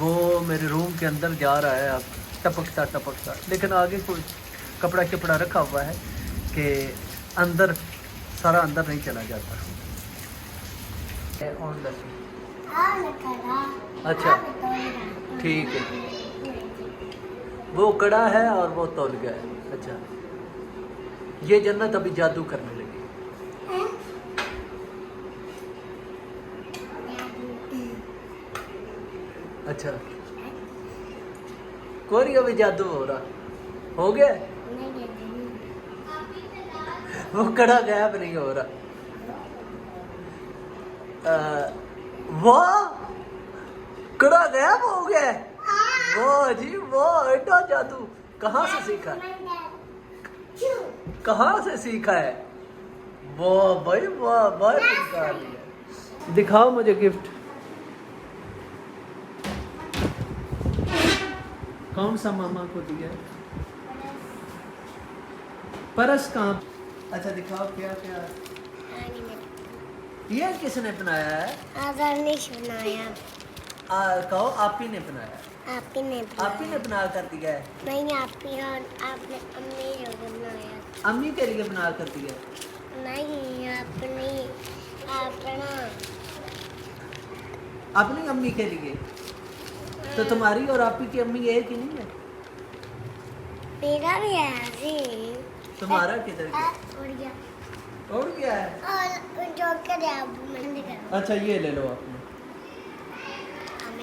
وہ میرے روم کے اندر جا رہا ہے اب ٹپکتا، لیکن آگے کوئی کپڑا شپڑا رکھا ہوا ہے کہ اندر سارا اندر نہیں چلا جاتا. اچھا ٹھیک ہے، وہ کڑا ہے اور وہ تول گیا ہے. اچھا یہ جنت ابھی جادو کرنے لگی. اچھا کوئی ابھی جادو ہو رہا ہو گیا، وہ کڑا غائب نہیں ہو رہا. واہ کڑا غائب ہو گیا. واہ جی واہ، ایٹا جادو کہاں سے سیکھا ہے؟ کہاں سے سیکھا ہے؟ واہ بھائی واہ، بہت نکال لیا. دکھاؤ مجھے گفٹ. کون سا ماما کو دیا؟ پرس کہاں؟ اچھا دکھاؤ کیا کیا. یہ کس نے بنایا ہے؟ آدرنش بنایا. کہو آپ ہی نے بنایا. آپ ہی نے آپ ہی نے بنا کر دیا ہے؟ نہیں، آپ ہی آپ نے امی نے بنایا. امی کے لیے بنا کر دیا؟ نہیں، اپنی اپنی امی کے لیے. تو تمہاری اور آپ کی امی ایک ہی نہیں ہے؟ میرا بھی ہے جی. تمہارا کدھر گیا؟ اڑ گیا. اڑ گیا ہے. اور جو کرے ابو میں نے کرا. اچھا یہ لے لو آپ نے.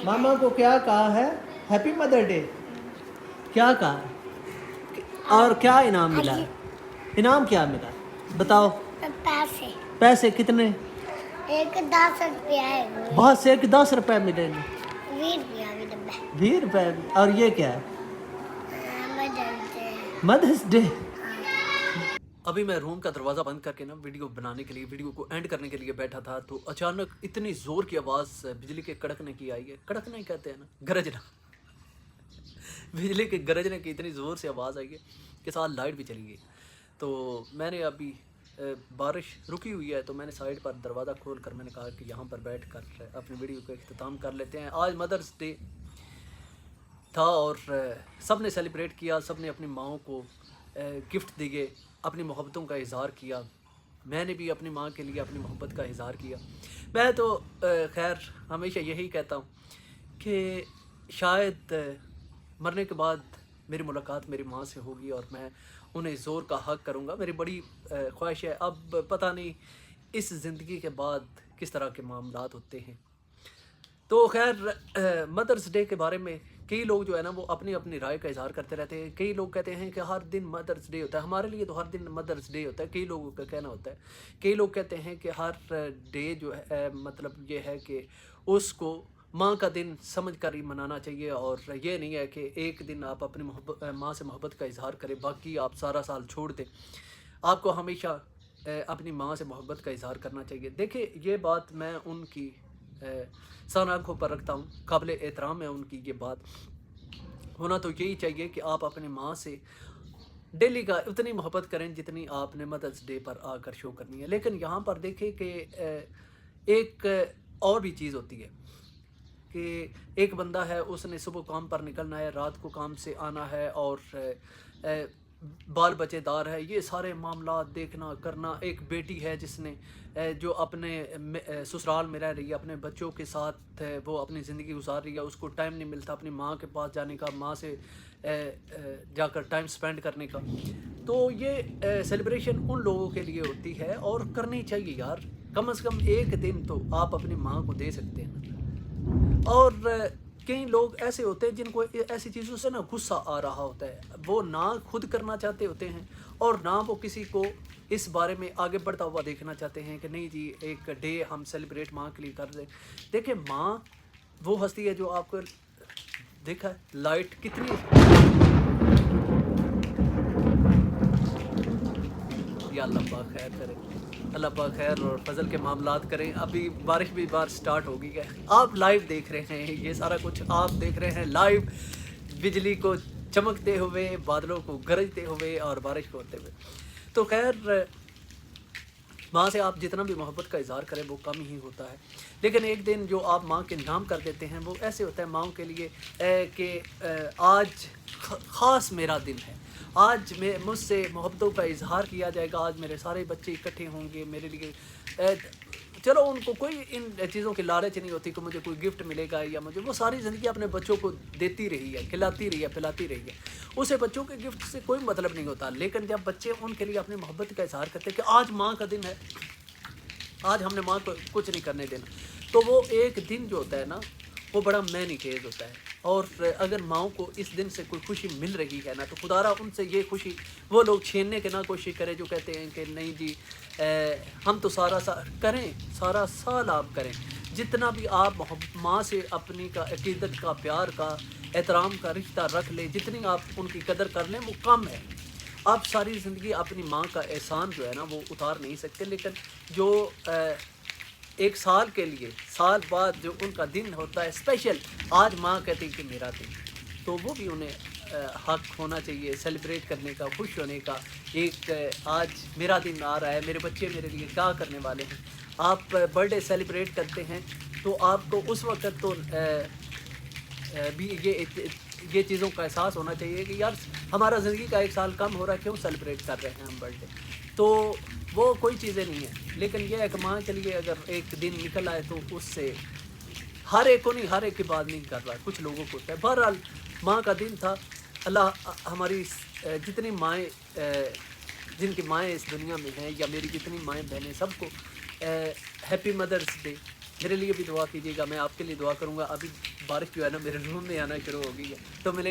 ماما کو کیا کہا ہے؟ Happy mother day. کیا کہا اور کیا انعام ملا؟ انعام کیا ملا بتاؤ. پیسے. پیسے کتنے؟ ایک 10 روپیہ ہے. بہت سے. ایک 10 روپے ملے. 20 روپیہ بھی ڈبہ. 20 روپے. اور یہ کیا ہے؟ مدرس ڈے. ابھی میں روم کا دروازہ بند کر کے نا ویڈیو بنانے کے لیے، ویڈیو کو اینڈ کرنے کے لیے بیٹھا تھا تو اچانک اتنی زور کی آواز بجلی کے کڑکنے کی آئی ہے. کڑکنے کہتے ہیں نا، گرجنا. بجلی کے گرجنے کی اتنی زور سے آواز آئی ہے کہ ساتھ لائٹ بھی چلی گئی. تو میں نے ابھی بارش رکی ہوئی ہے تو میں نے سائڈ پر دروازہ کھول کر میں نے کہا کہ یہاں پر بیٹھ کر اپنی ویڈیو کا اختتام کر لیتے ہیں. آج مدرس ڈے تھا اور سب نے سیلیبریٹ کیا، سب نے اپنی ماؤں کو گفٹ دیے، اپنی محبتوں کا اظہار کیا. میں نے بھی اپنی ماں کے لیے اپنی محبت کا اظہار کیا. میں تو خیر ہمیشہ یہی کہتا ہوں کہ شاید مرنے کے بعد میری ملاقات میری ماں سے ہوگی اور میں انہیں زور کا حق کروں گا. میری بڑی خواہش ہے. اب پتہ نہیں اس زندگی کے بعد کس طرح کے معاملات ہوتے ہیں. تو خیر مدرس ڈے کے بارے میں کئی لوگ جو ہے نا وہ اپنی اپنی رائے کا اظہار کرتے رہتے ہیں. کئی لوگ کہتے ہیں کہ ہر دن مدرس ڈے ہوتا ہے. ہمارے لیے تو ہر دن مدرس ڈے ہوتا ہے. کئی لوگوں کا کہنا ہوتا ہے. کئی لوگ کہتے ہیں کہ ہر ڈے جو ہے مطلب یہ ہے کہ اس کو ماں کا دن سمجھ کر ہی منانا چاہیے اور یہ نہیں ہے کہ ایک دن آپ اپنی ماں سے محبت کا اظہار کریں باقی آپ سارا سال چھوڑ دیں. آپ کو ہمیشہ اپنی ماں سے محبت کا اظہار کرنا چاہیے. دیکھیں یہ بات میں ان کی سان آنکھوں پر رکھتا ہوں. قابل احترام ہے ان کی یہ بات. ہونا تو یہی چاہیے کہ آپ اپنی ماں سے ڈیلی کا اتنی محبت کریں جتنی آپ نے مدرس ڈے پر آ کر شو کرنی ہے. لیکن یہاں پر دیکھیں کہ ایک اور بھی چیز ہوتی ہے کہ ایک بندہ ہے، اس نے صبح کام پر نکلنا ہے، رات کو کام سے آنا ہے اور بال بچے دار ہے، یہ سارے معاملات دیکھنا کرنا. ایک بیٹی ہے جس نے جو اپنے سسرال میں رہ رہی ہے، اپنے بچوں کے ساتھ وہ اپنی زندگی گزار رہی ہے. اس کو ٹائم نہیں ملتا اپنی ماں کے پاس جانے کا، ماں سے جا کر ٹائم سپینڈ کرنے کا. تو یہ سیلیبریشن ان لوگوں کے لیے ہوتی ہے اور کرنی چاہیے یار. کم از کم ایک دن تو آپ اپنی ماں کو دے سکتے ہیں. اور کئی لوگ ایسے ہوتے ہیں جن کو ایسی چیزوں سے نا غصہ آ رہا ہوتا ہے. وہ نہ خود کرنا چاہتے ہوتے ہیں اور نہ وہ کسی کو اس بارے میں آگے بڑھتا ہوا دیکھنا چاہتے ہیں کہ نہیں جی ایک ڈے ہم سیلیبریٹ ماں کے لیے کر دیں. دیکھیں ماں وہ ہستی ہے جو آپ کو دیکھا ہے لائٹ کتنی. یا اللہ پاک خیر کرے، اللہ پاک خیر اور فضل کے معاملات کریں. ابھی بارش بھی بار سٹارٹ ہو گئی ہے. آپ لائیو دیکھ رہے ہیں، یہ سارا کچھ آپ دیکھ رہے ہیں لائیو. بجلی کو چمکتے ہوئے، بادلوں کو گرجتے ہوئے اور بارش کو ہوتے ہوئے. تو خیر ماں سے آپ جتنا بھی محبت کا اظہار کریں وہ کم ہی ہوتا ہے، لیکن ایک دن جو آپ ماں کے نام کر دیتے ہیں وہ ایسے ہوتا ہے ماؤں کے لیے کہ آج خاص میرا دن ہے، آج میں مجھ سے محبتوں کا اظہار کیا جائے گا، آج میرے سارے بچے اکٹھے ہوں گے میرے لیے۔ چلو ان کو کوئی ان چیزوں کی لالچ نہیں ہوتی کہ مجھے کوئی گفٹ ملے گا یا مجھے، وہ ساری زندگی اپنے بچوں کو دیتی رہی ہے، کھلاتی رہی ہے، پلاتی رہی ہے، اسے بچوں کے گفٹ سے کوئی مطلب نہیں ہوتا، لیکن جب بچے ان کے لیے اپنی محبت کا اظہار کرتے ہیں کہ آج ماں کا دن ہے، آج ہم نے ماں کو کچھ نہیں کرنے دینا، تو وہ ایک دن جو ہوتا ہے نا وہ بڑا معنی خیز ہوتا ہے۔ اور اگر ماؤں کو اس دن سے کوئی خوشی مل رہی ہے نا تو خدا را ان سے یہ خوشی وہ لوگ چھیننے کے نہ کوشش کریں جو کہتے ہیں کہ نہیں جی ہم تو سارا کریں، سارا سال آپ کریں، جتنا بھی آپ ماں سے اپنی کا عقیدت کا، پیار کا، احترام کا رشتہ رکھ لیں، جتنی آپ ان کی قدر کر لیں وہ کم ہے۔ آپ ساری زندگی اپنی ماں کا احسان جو ہے نا وہ اتار نہیں سکتے، لیکن جو ایک سال کے لیے، سال بعد جو ان کا دن ہوتا ہے اسپیشل، آج ماں کہتی کہ میرا دن، تو وہ بھی انہیں حق ہونا چاہیے سیلیبریٹ کرنے کا، خوش ہونے کا۔ ایک آج میرا دن آ رہا ہے، میرے بچے میرے لیے کیا کرنے والے ہیں۔ آپ برتھ ڈے سیلیبریٹ کرتے ہیں تو آپ کو اس وقت تو بھی یہ چیزوں کا احساس ہونا چاہیے کہ یار ہمارا زندگی کا ایک سال کم ہو رہا ہے، کیوں سیلیبریٹ کر رہے ہیں ہم برتھ ڈے، تو وہ کوئی چیزیں نہیں ہیں۔ لیکن یہ ہے کہ ماں کے لیے اگر ایک دن نکل آئے تو اس سے ہر ایک کو نہیں، ہر ایک کی بات نہیں کر رہا، کچھ لوگوں کو ہوتا ہے۔ بہرحال ماں کا دن تھا، اللہ ہماری جتنی مائیں جن کی مائیں اس دنیا میں ہیں یا میری جتنی مائیں بہنیں سب کو ہیپی مدرس ڈے۔ میرے لیے بھی دعا کیجیے گا، میں آپ کے لیے دعا کروں گا۔ ابھی بارش جو ہے نا میرے روم میں آنا شروع ہو گئی ہے، تو ملے